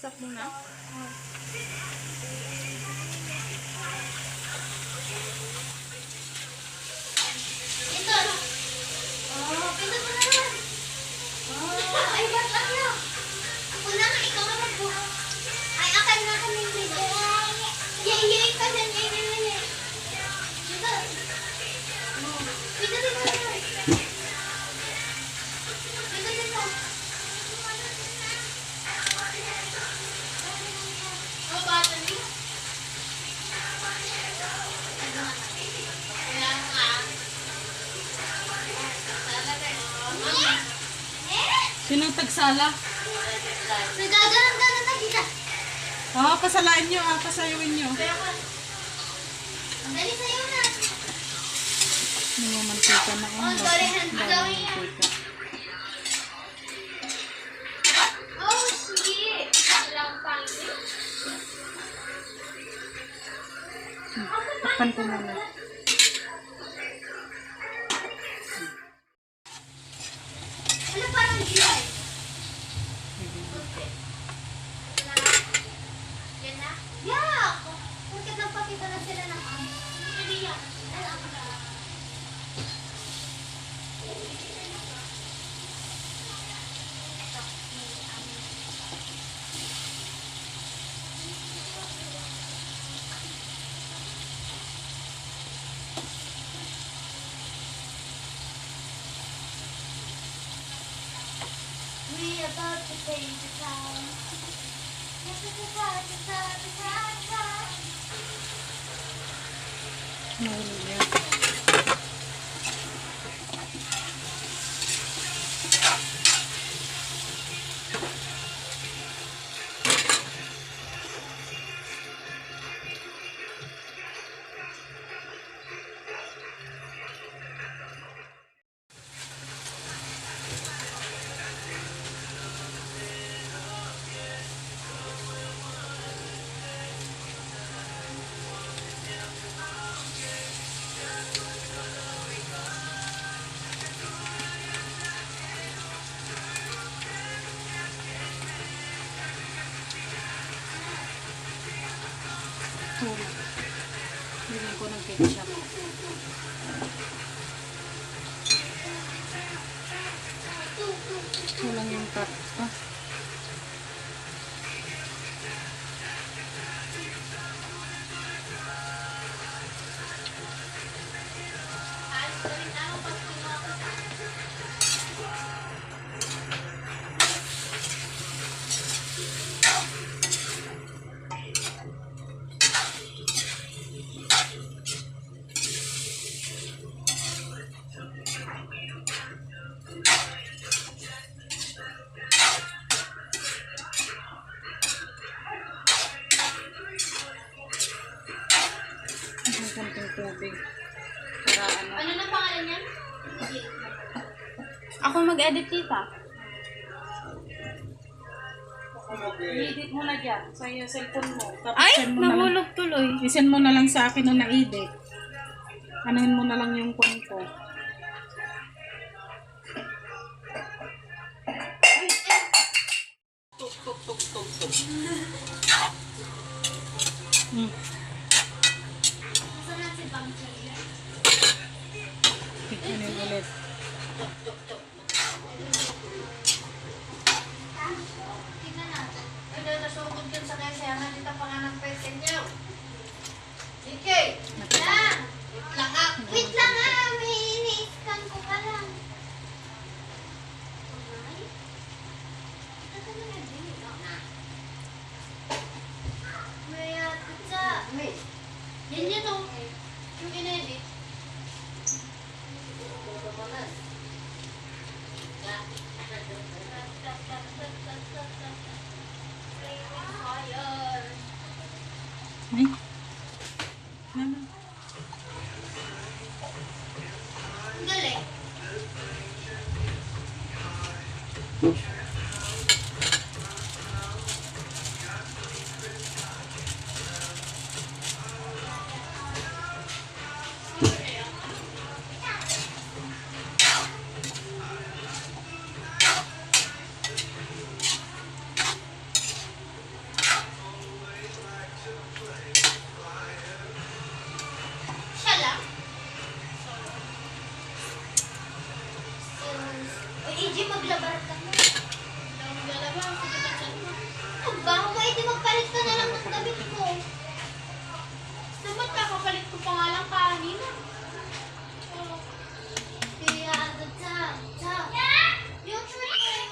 Stop muna. Ay, ba't ano? Ako na nga, ikaw naman po. Ay, akan na kami video. Yay, ka dyan, yay. Dito. Dito. Oh, battery? Kaya nga. Sinong tagsala? Nagagalang na kita. Pasalaan nyo, pasayawin nyo. Dali sa'yo na. May mantika na. Oh, sorry, gawin yan. Oh, shit. Walang pangit. Takpan ko muna. Ano parang gilay? Yan na? Yak! Bakit nagpakita na sila ng ano? Hindi yan. Alam mo na. We about to take the time. Nahulog yan. Hindi ko ng ketchup. Walang yung cut. Konting tubig. Para ano. Ano na pangalan niyan? Ako mag-edit, tita. I-edit mo na dyan sa iyo cellphone mo. Tapos Ay, send mo na lang. nahulog tuloy. I-send mo na lang sa akin na na-edit. Anuhin mo na lang yung phone ko. May pizza. Yan yun o. Yung in-edit. Fire. Ay. Mama. Ang galing. Siya lang. Uy, EJ, maglabar ka na. Maglalabar, sige na dyan mo. Ang baho mo, EJ, magpalit ka na lang ng damit ko. Dapat kakapalit ko pa nga lang kanina. Kaya, yung shirt ko eh.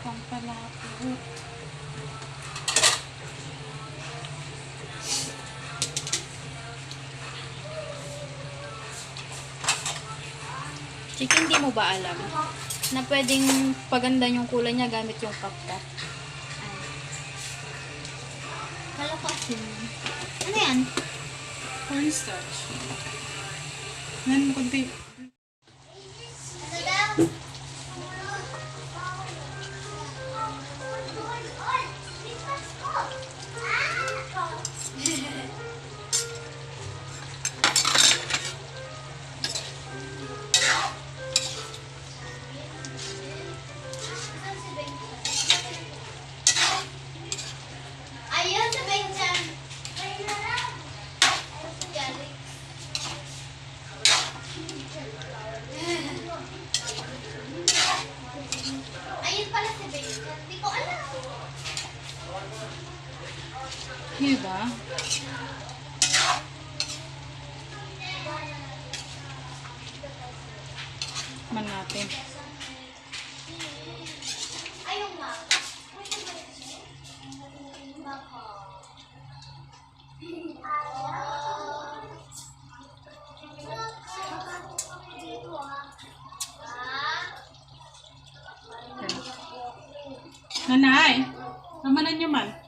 Pampalapot. Chicken, hindi mo ba alam na pwedeng paganda yung kulay niya gamit yung kapkat? Kala ko. Ano yan? Cornstarch. Yan mo kunti. Ano daw? Ayun, sa Benjan. Ayun sa Jolly. Ayun pala si Benjan. Hindi ko alam. Hindi ba? Man natin. Ayun nga. Nanay, namanan niyo man.